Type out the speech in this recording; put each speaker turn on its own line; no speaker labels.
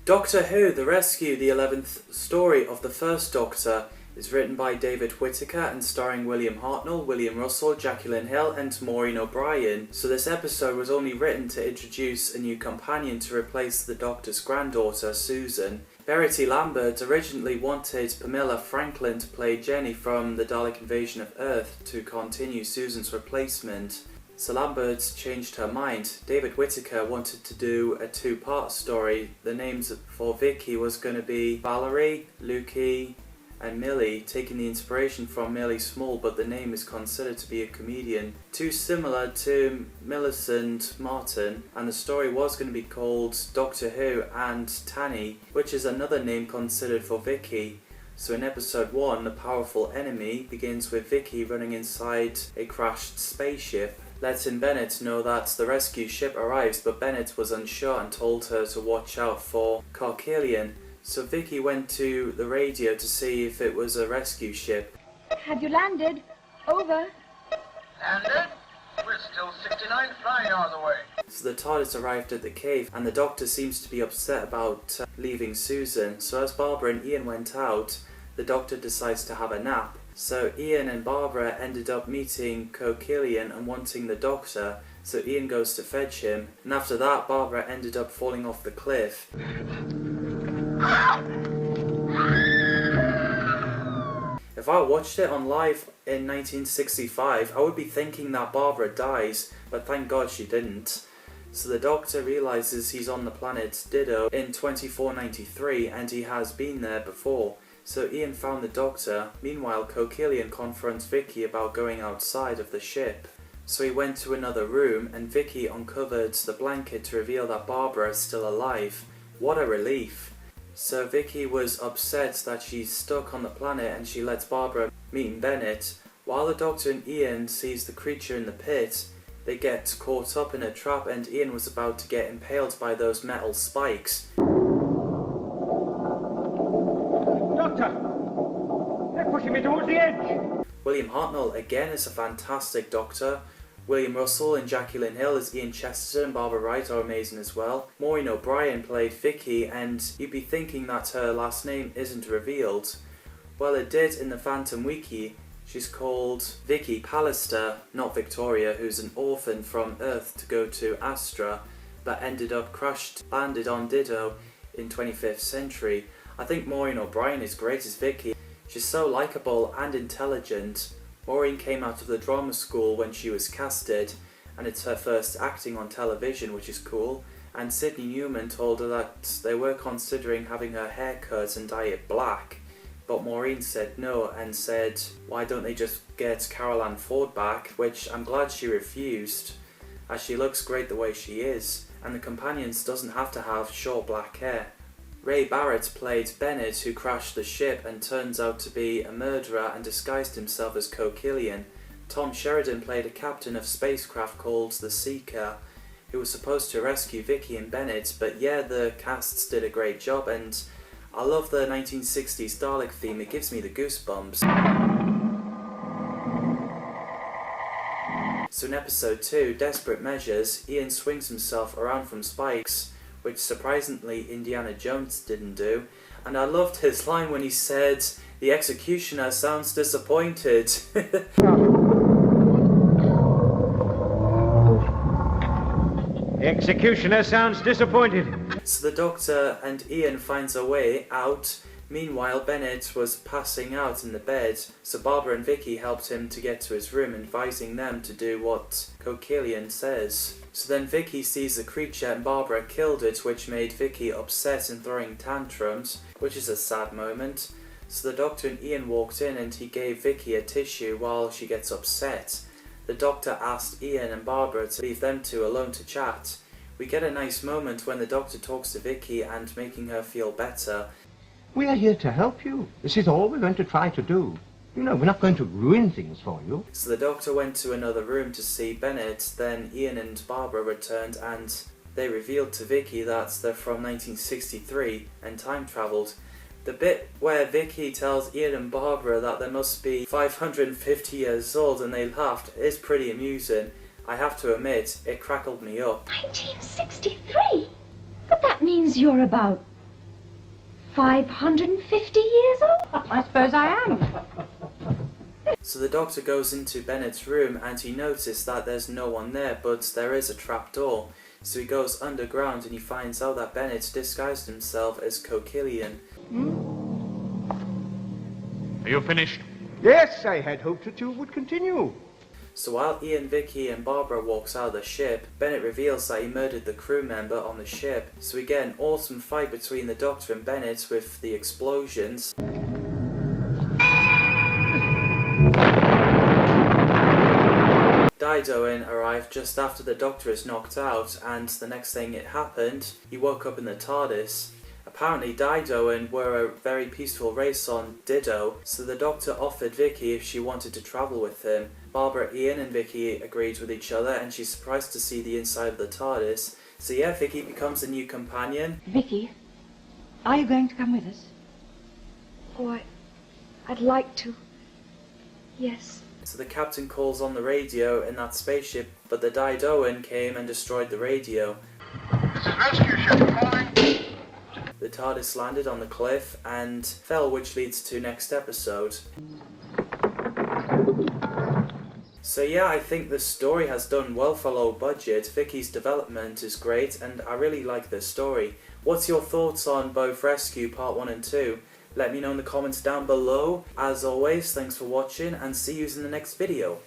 Doctor Who, The Rescue, the 11th story of the first Doctor, is written by David Whittaker and starring William Hartnell, William Russell, Jacqueline Hill and Maureen O'Brien. So this episode was only written to introduce a new companion to replace the Doctor's granddaughter, Susan. Verity Lambert originally wanted Pamela Franklin to play Jenny from the Dalek Invasion of Earth to continue Susan's replacement. So Lambert changed her mind. David Whittaker wanted to do a two-part story. The names for Vicky was going to be Valerie, Lukey and Millie, taking the inspiration from Millie Small, but the name is considered to be a comedian. Too similar to Millicent Martin, and the story was going to be called Doctor Who and Tanny, which is another name considered for Vicky. So in episode 1, The Powerful Enemy begins with Vicky running inside a crashed spaceship, letting Bennett know that the rescue ship arrives, but Bennett was unsure and told her to watch out for Carkelian. So Vicky went to the radio to see if it was a rescue ship.
Have you landed? Over.
Landed? We're still 69 flying hours away.
So the TARDIS arrived at the cave, and the Doctor seems to be upset about leaving Susan. So as Barbara and Ian went out, the Doctor decides to have a nap. So Ian and Barbara ended up meeting Carkelian and wanting the Doctor, so Ian goes to fetch him, and after that Barbara ended up falling off the cliff. If I watched it on live in 1965, I would be thinking that Barbara dies, but thank God she didn't. So the Doctor realises he's on the planet Dido in 2493 and he has been there before. So Ian found the Doctor. Meanwhile, Carkelian confronts Vicky about going outside of the ship. So he went to another room and Vicky uncovered the blanket to reveal that Barbara is still alive. What a relief. So Vicky was upset that she's stuck on the planet and she lets Barbara meet Bennett. While the Doctor and Ian sees the creature in the pit, they get caught up in a trap and Ian was about to get impaled by those metal spikes.
Doctor! They're pushing me towards the edge!
William Hartnell again is a fantastic Doctor. William Russell and Jacqueline Hill as Ian Chesterton and Barbara Wright are amazing as well. Maureen O'Brien played Vicky, and you'd be thinking that her last name isn't revealed. Well, it did in the Phantom Wiki. She's called Vicky Pallister, not Victoria, who's an orphan from Earth to go to Astra, but ended up landed on Dido in 25th century. I think Maureen O'Brien is great as Vicky. She's so likeable and intelligent. Maureen came out of the drama school when she was casted, and it's her first acting on television, which is cool. And Sydney Newman told her that they were considering having her hair cut and dye it black, but Maureen said no and said, why don't they just get Carol Ann Ford back, which I'm glad she refused, as she looks great the way she is, and the companions doesn't have to have short black hair. Ray Barrett played Bennett, who crashed the ship and turns out to be a murderer and disguised himself as Carkelian. Tom Sheridan played a captain of spacecraft called the Seeker, who was supposed to rescue Vicky and Bennett, but yeah, the casts did a great job, and I love the 1960s Dalek theme, it gives me the goosebumps. So in episode 2, Desperate Measures, Ian swings himself around from spikes, which surprisingly Indiana Jones didn't do. And I loved his line when he said, "The executioner sounds disappointed."
The executioner sounds disappointed.
So the Doctor and Ian finds a way out. Meanwhile, Bennett was passing out in the bed, so Barbara and Vicky helped him to get to his room, advising them to do what Carkelian says. So then Vicky sees the creature and Barbara killed it, which made Vicky upset and throwing tantrums, which is a sad moment. So the Doctor and Ian walked in and he gave Vicky a tissue while she gets upset. The Doctor asked Ian and Barbara to leave them two alone to chat. We get a nice moment when the Doctor talks to Vicky and making her feel better.
We are here to help you. This is all we're going to try to do. You know, we're not going to ruin things for you.
So the Doctor went to another room to see Bennett, then Ian and Barbara returned and they revealed to Vicky that they're from 1963 and time travelled. The bit where Vicky tells Ian and Barbara that they must be 550 years old and they laughed is pretty amusing. I have to admit, it crackled me up.
1963? But that means you're about 550 years old?
I suppose I am.
So the Doctor goes into Bennett's room and he notices that there's no one there, but there is a trapdoor. So he goes underground and he finds out that Bennett disguised himself as Coquillion.
Are you finished?
Yes, I had hoped that you would continue.
So while Ian, Vicky and Barbara walks out of the ship, Bennett reveals that he murdered the crew member on the ship. So we get an awesome fight between the Doctor and Bennett with the explosions. Didoin arrived just after the Doctor is knocked out, and the next thing it happened, he woke up in the TARDIS. Apparently Didoin were a very peaceful race on Dido, so the Doctor offered Vicky if she wanted to travel with him. Barbara, Ian and Vicky agreed with each other, and she's surprised to see the inside of the TARDIS. So yeah, Vicky becomes a new companion.
Vicky, are you going to come with us?
Oh, I'd like to. Yes.
So the captain calls on the radio in that spaceship, but the Didoin came and destroyed the radio.
This is rescue ship calling.
The TARDIS landed on the cliff and fell, which leads to next episode. So yeah, I think the story has done well for low budget. Vicky's development is great and I really like this story. What's your thoughts on both Rescue Part 1 and 2? Let me know in the comments down below. As always, thanks for watching and see you in the next video.